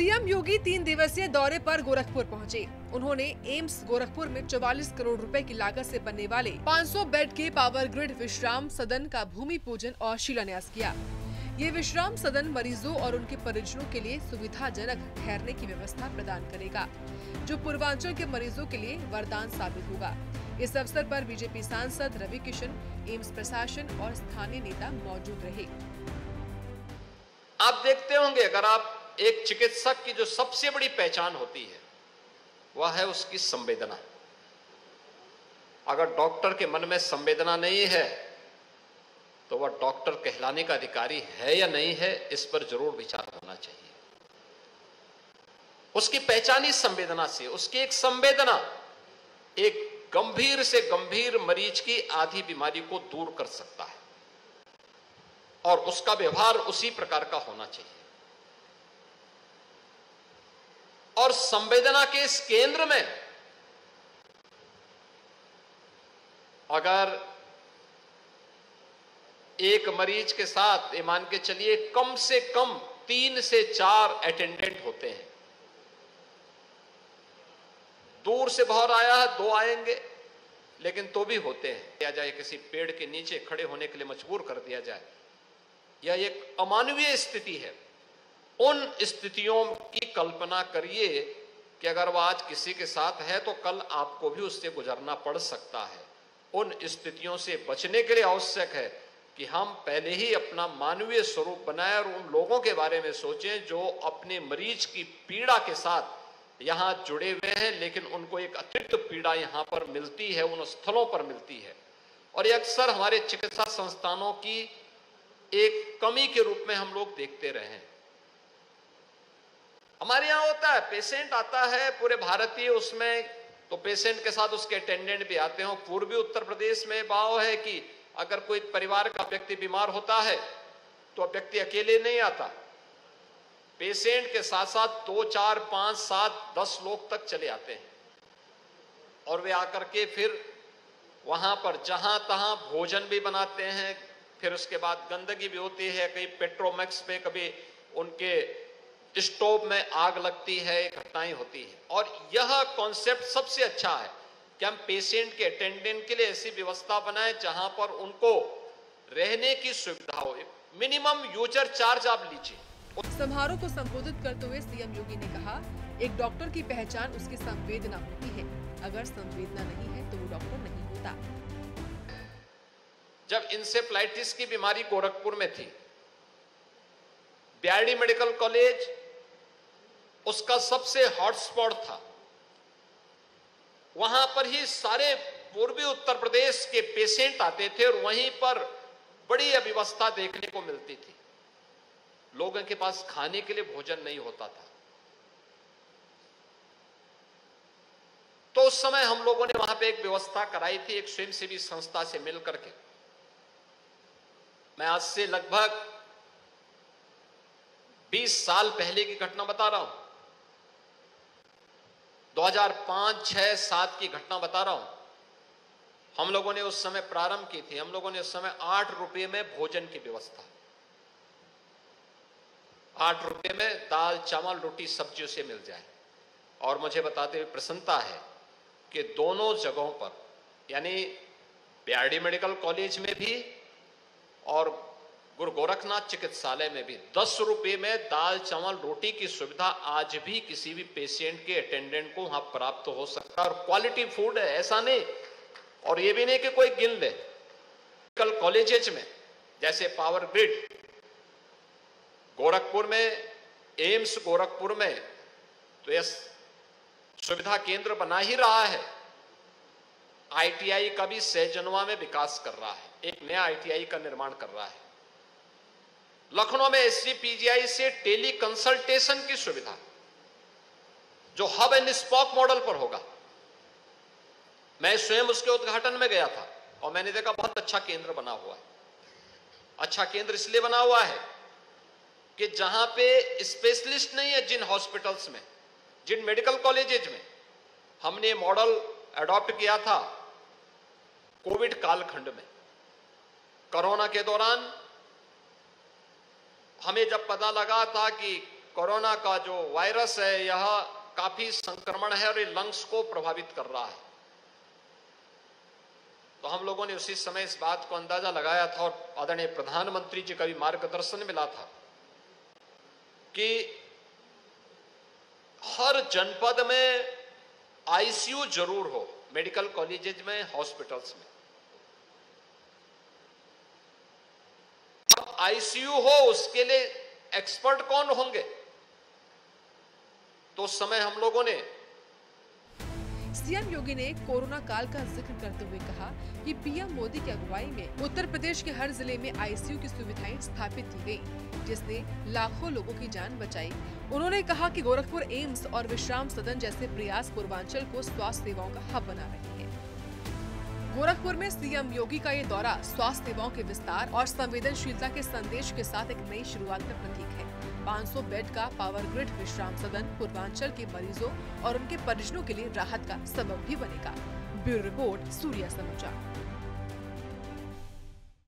CM योगी 3 दिवसीय दौरे पर गोरखपुर पहुंचे। उन्होंने एम्स गोरखपुर में 44 करोड़ रुपए की लागत से बनने वाले 500 बेड के पावर ग्रिड विश्राम सदन का भूमि पूजन और शिलान्यास किया। ये विश्राम सदन मरीजों और उनके परिजनों के लिए सुविधाजनक ठहरने की व्यवस्था प्रदान करेगा, जो पूर्वांचल के मरीजों के लिए वरदान साबित होगा। इस अवसर पर बीजेपी सांसद रवि किशन, एम्स प्रशासन और स्थानीय नेता मौजूद रहे। आप देखते होंगे, अगर आप एक चिकित्सक की जो सबसे बड़ी पहचान होती है वह है उसकी संवेदना। अगर डॉक्टर के मन में संवेदना नहीं है तो वह डॉक्टर कहलाने का अधिकारी है या नहीं है, इस पर जरूर विचार होना चाहिए। उसकी पहचान ही संवेदना से, उसकी एक संवेदना एक गंभीर से गंभीर मरीज की आधी बीमारी को दूर कर सकता है और उसका व्यवहार उसी प्रकार का होना चाहिए। और संवेदना के इस केंद्र में अगर एक मरीज के साथ ये मान के चलिए कम से कम 3 से 4 अटेंडेंट होते हैं, दूर से बहुत आया है 2 आएंगे, लेकिन तो भी होते हैं, किया जाए किसी पेड़ के नीचे खड़े होने के लिए मजबूर कर दिया जाए, यह एक अमानवीय स्थिति है। उन स्थितियों की कल्पना करिए कि अगर वह आज किसी के साथ है तो कल आपको भी उससे गुजरना पड़ सकता है। उन स्थितियों से बचने के लिए आवश्यक है कि हम पहले ही अपना मानवीय स्वरूप बनाएं और उन लोगों के बारे में सोचें जो अपने मरीज की पीड़ा के साथ यहां जुड़े हुए हैं, लेकिन उनको एक अतिरिक्त पीड़ा यहां पर मिलती है, उन स्थलों पर मिलती है। और ये अक्सर हमारे चिकित्सा संस्थानों की एक कमी के रूप में हम लोग देखते रहे हैं। हमारे यहां होता है, पेशेंट आता है पूरे भारतीय, उसमें तो पेशेंट के साथ उसके अटेंडेंट भी आते हैं। पूर्वी उत्तर प्रदेश में भाव है कि अगर कोई परिवार का व्यक्ति बीमार होता है तो व्यक्ति अकेले नहीं आता, पेशेंट के साथ साथ 2, 4, 5, 7, 10 लोग तक चले आते हैं और वे आकर के फिर वहां पर जहां तहां भोजन भी बनाते हैं। फिर उसके बाद गंदगी भी होती है, कहीं पेट्रोमैक्स पे कभी उनके स्टोव में आग लगती है, घटनाएं होती है। और यह कॉन्सेप्ट सबसे अच्छा है कि हम पेशेंट के अटेंडेंट के लिए ऐसी व्यवस्था बनाएं जहां पर उनको रहने की सुविधा हो। मिनिमम यूजर चार्ज आप लीजिए। समारोह को संबोधित करते हुए सीएम योगी ने कहा, एक डॉक्टर की पहचान उसकी संवेदना होती है। अगर संवेदना नहीं है तो वो डॉक्टर नहीं होता। जब इंसेफ्लाइटिस की बीमारी गोरखपुर में थी, बीआरडी मेडिकल कॉलेज उसका सबसे हॉटस्पॉट था। वहां पर ही सारे पूर्वी उत्तर प्रदेश के पेशेंट आते थे और वहीं पर बड़ी अव्यवस्था देखने को मिलती थी। लोगों के पास खाने के लिए भोजन नहीं होता था। तो उस समय हम लोगों ने वहां पे एक व्यवस्था कराई थी, एक स्वयंसेवी संस्था से मिलकर के। मैं आज से लगभग 20 साल पहले की घटना बता रहा हूं, 2005, 6, 7 की घटना बता रहा हूं। हम लोगों ने उस समय प्रारंभ की थी। हम लोगों ने उस समय 8 रुपए में भोजन की व्यवस्था, 8 रुपए में दाल, चावल, रोटी, सब्जियों से मिल जाए। और मुझे बताते हुए प्रसन्नता है कि दोनों जगहों पर, यानी बीआरडी मेडिकल कॉलेज में भी और गुरु गोरखनाथ चिकित्सालय में भी 10 रुपए में दाल, चावल, रोटी की सुविधा आज भी किसी भी पेशेंट के अटेंडेंट को वहां प्राप्त हो सकता है। और क्वालिटी फूड है, ऐसा नहीं। और ये भी नहीं कि कोई गिन ले। मेडिकल कॉलेजेज में जैसे पावर ग्रिड गोरखपुर में, एम्स गोरखपुर में, तो यह सुविधा केंद्र बना ही रहा है। आईटीआई का भी सहजनवा में विकास कर रहा है, एक नया आईटीआई का निर्माण कर रहा है। लखनऊ में एसजीपीजीआई से टेली कंसल्टेशन की सुविधा, जो हब एंड स्पॉक मॉडल पर होगा। मैं स्वयं उसके उद्घाटन में गया था और मैंने देखा बहुत अच्छा केंद्र बना हुआ है। अच्छा केंद्र इसलिए बना हुआ है कि जहां पे स्पेशलिस्ट नहीं है, जिन हॉस्पिटल्स में, जिन मेडिकल कॉलेजेज में हमने मॉडल अडॉप्ट किया था कोविड कालखंड में, कोरोना के दौरान हमें जब पता लगा था कि कोरोना का जो वायरस है यह काफी संक्रमण है और ये लंग्स को प्रभावित कर रहा है। तो हम लोगों ने उसी समय इस बात को अंदाजा लगाया था और आदरणीय प्रधानमंत्री जी का भी मार्गदर्शन मिला था कि हर जनपद में आईसीयू जरूर हो, मेडिकल कॉलेजेस में, हॉस्पिटल्स में। अब आईसीयू हो, उसके लिए एक्सपर्ट कौन होंगे? तो उस समय हम लोगों ने सीएम योगी ने कोरोना काल का जिक्र करते हुए कहा कि पीएम मोदी की अगुवाई में उत्तर प्रदेश के हर जिले में आईसीयू की सुविधाएं स्थापित की गई, जिसने लाखों लोगों की जान बचाई। उन्होंने कहा कि गोरखपुर एम्स और विश्राम सदन जैसे प्रयास पूर्वांचल को स्वास्थ्य सेवाओं का हब बना रहे हैं। गोरखपुर में सीएम योगी का ये दौरा स्वास्थ्य सेवाओं के विस्तार और संवेदनशीलता के संदेश के साथ एक नई शुरुआत का प्रतीक है। 500 बेड का पावर ग्रिड विश्राम सदन पूर्वांचल के मरीजों और उनके परिजनों के लिए राहत का सबब भी बनेगा। ब्यूरो रिपोर्ट, सूर्या समाचार।